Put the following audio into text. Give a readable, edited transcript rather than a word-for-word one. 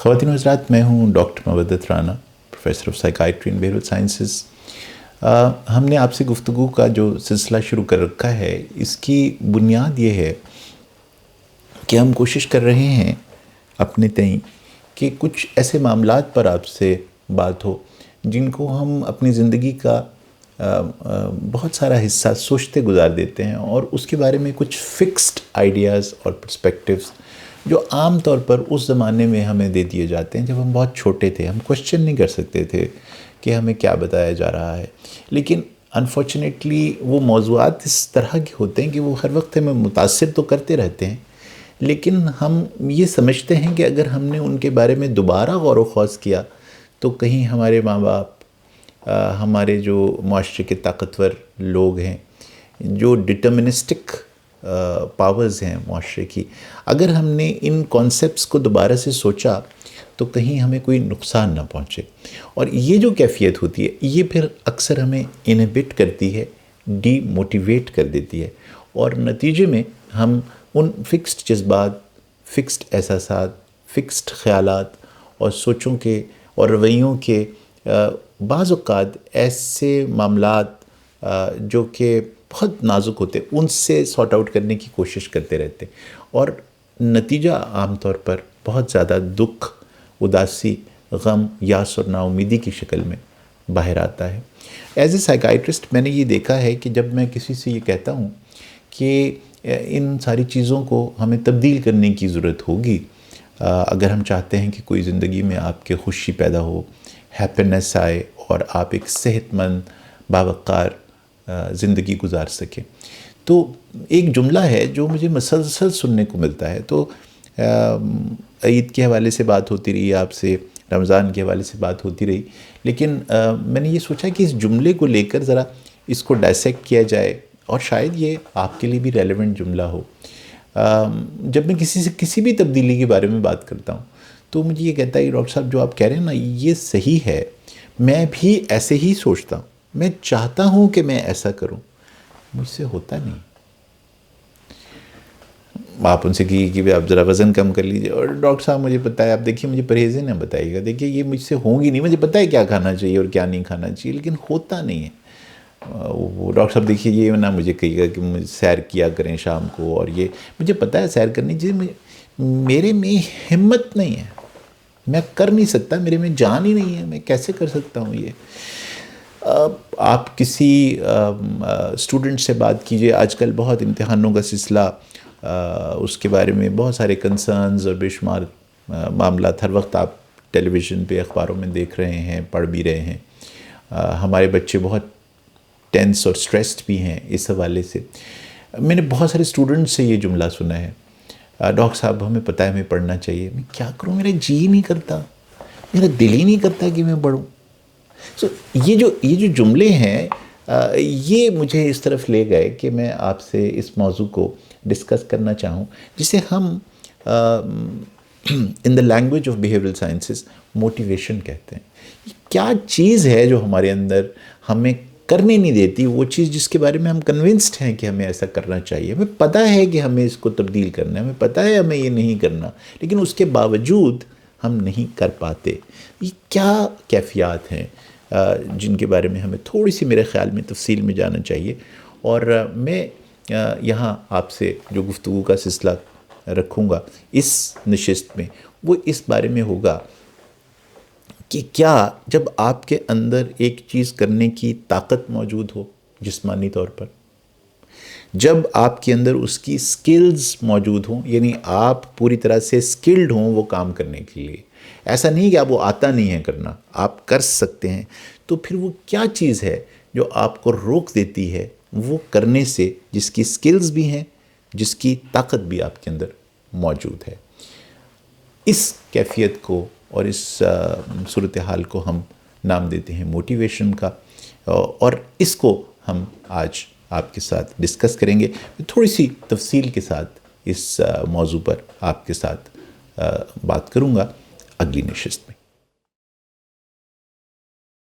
خواتین و حضرات، میں ہوں doctor Mawaddat Rana, professor of psychiatry and behavioural sciences. ہم نے آپ سے گفتگو کا جو سلسلہ شروع کر رکھا ہے، اس کی بنیاد یہ ہے کہ ہم کوشش کر رہے ہیں اپنے تئیں کہ کچھ ایسے معاملات پر آپ سے بات ہو جن کو ہم اپنی زندگی کا بہت سارا حصہ سوچتے گزار دیتے ہیں، اور اس کے بارے میں کچھ فکسڈ آئیڈیاز اور پرسپیکٹیوز جو عام طور پر اس زمانے میں ہمیں دے دیے جاتے ہیں جب ہم بہت چھوٹے تھے، ہم کوشچن نہیں کر سکتے تھے کہ ہمیں کیا بتایا جا رہا ہے، لیکن انفارچونیٹلی وہ موضوعات اس طرح کے ہوتے ہیں کہ وہ ہر وقت ہمیں متاثر تو کرتے رہتے ہیں، لیکن ہم یہ سمجھتے ہیں کہ اگر ہم نے ان کے بارے میں دوبارہ غور و خوض کیا تو کہیں ہمارے ماں باپ، ہمارے جو معاشرے کے طاقتور لوگ ہیں، جو ڈٹرمنسٹک پاورز ہیں معاشرے کی، اگر ہم نے ان کانسیپٹس کو دوبارہ سے سوچا تو کہیں ہمیں کوئی نقصان نہ پہنچے، اور یہ جو کیفیت ہوتی ہے یہ پھر اکثر ہمیں انہبٹ کرتی ہے، ڈی موٹیویٹ کر دیتی ہے، اور نتیجے میں ہم ان فکسڈ جذبات، فکسڈ احساسات، فکسڈ خیالات اور سوچوں کے اور رویوں کے بعض اوقات ایسے معاملات جو کہ بہت نازک ہوتے ہیں ان سے سارٹ آؤٹ کرنے کی کوشش کرتے رہتے ہیں، اور نتیجہ عام طور پر بہت زیادہ دکھ، اداسی، غم، یاس اور نا امیدی کی شکل میں باہر آتا ہے۔ ایز اے سائیکائٹرسٹ میں نے یہ دیکھا ہے کہ جب میں کسی سے یہ کہتا ہوں کہ ان ساری چیزوں کو ہمیں تبدیل کرنے کی ضرورت ہوگی اگر ہم چاہتے ہیں کہ کوئی زندگی میں آپ کے خوشی پیدا ہو، ہیپینس آئے اور آپ ایک صحت مند باوقار زندگی گزار سکیں، تو ایک جملہ ہے جو مجھے مسلسل سننے کو ملتا ہے۔ تو عید کے حوالے سے بات ہوتی رہی، آپ سے رمضان کے حوالے سے بات ہوتی رہی، لیکن میں نے یہ سوچا کہ اس جملے کو لے کر ذرا اس کو ڈائسیکٹ کیا جائے، اور شاید یہ آپ کے لیے بھی ریلیونٹ جملہ ہو۔ جب میں کسی سے کسی بھی تبدیلی کے بارے میں بات کرتا ہوں تو مجھے یہ کہتا ہے کہ ڈاکٹر صاحب جو آپ کہہ رہے ہیں نا یہ صحیح ہے، میں بھی ایسے ہی سوچتا ہوں، میں چاہتا ہوں کہ میں ایسا کروں، مجھ سے ہوتا نہیں۔ آپ ان سے کہیے کہ آپ ذرا وزن کم کر لیجئے، اور ڈاکٹر صاحب مجھے پتہ ہے، آپ دیکھیے مجھے پرہیزیں نہ بتائیے گا، دیکھیے یہ مجھ سے ہوں گی نہیں، مجھے پتہ ہے کیا کھانا چاہیے اور کیا نہیں کھانا چاہیے، لیکن ہوتا نہیں ہے۔ وہ ڈاکٹر صاحب دیکھیے یہ نہ مجھے کہیے گا کہ مجھے سیر کیا کریں شام کو، اور یہ مجھے پتہ ہے سیر کرنی چاہیے، میرے میں ہمت نہیں ہے، میں کر نہیں سکتا، میرے میں جان ہی نہیں ہے، میں کیسے کر سکتا ہوں یہ۔ آپ کسی اسٹوڈنٹ سے بات کیجئے، آج کل بہت امتحانوں کا سلسلہ، اس کے بارے میں بہت سارے کنسرنز اور بے شمار معاملات ہر وقت آپ ٹیلی ویژن پہ، اخباروں میں دیکھ رہے ہیں، پڑھ بھی رہے ہیں۔ ہمارے بچے بہت ٹینس اور سٹریسڈ بھی ہیں اس حوالے سے۔ میں نے بہت سارے اسٹوڈنٹ سے یہ جملہ سنا ہے، ڈاکٹر صاحب ہمیں پتہ ہے ہمیں پڑھنا چاہیے، میں کیا کروں، میرا جی ہی نہیں کرتا، میرا دل ہی نہیں کرتا کہ میں پڑھوں۔ یہ جو جملے ہیں یہ مجھے اس طرف لے گئے کہ میں آپ سے اس موضوع کو ڈسکس کرنا چاہوں، جسے ہم in the language of behavioural sciences motivation کہتے ہیں۔ یہ کیا چیز ہے جو ہمارے اندر ہمیں کرنے نہیں دیتی، وہ چیز جس کے بارے میں ہم کنونسڈ ہیں کہ ہمیں ایسا کرنا چاہیے، ہمیں پتہ ہے کہ ہمیں اس کو تبدیل کرنا ہے، ہمیں پتہ ہے ہمیں یہ نہیں کرنا، لیکن اس کے باوجود ہم نہیں کر پاتے۔ یہ کیا کیفیات ہیں جن کے بارے میں ہمیں تھوڑی سی میرے خیال میں تفصیل میں جانا چاہیے، اور میں یہاں آپ سے جو گفتگو کا سلسلہ رکھوں گا اس نشست میں، وہ اس بارے میں ہوگا کہ کیا جب آپ کے اندر ایک چیز کرنے کی طاقت موجود ہو جسمانی طور پر، جب آپ کے اندر اس کی سکلز موجود ہوں، یعنی آپ پوری طرح سے سکلڈ ہوں وہ کام کرنے کے لیے، ایسا نہیں کہ آپ وہ آتا نہیں ہے کرنا، آپ کر سکتے ہیں، تو پھر وہ کیا چیز ہے جو آپ کو روک دیتی ہے وہ کرنے سے، جس کی سکلز بھی ہیں، جس کی طاقت بھی آپ کے اندر موجود ہے۔ اس کیفیت کو اور اس صورتحال کو ہم نام دیتے ہیں موٹیویشن کا، اور اس کو ہم آج آپ کے ساتھ ڈسکس کریں گے، تھوڑی سی تفصیل کے ساتھ اس موضوع پر آپ کے ساتھ بات کروں گا اگلی نشست میں۔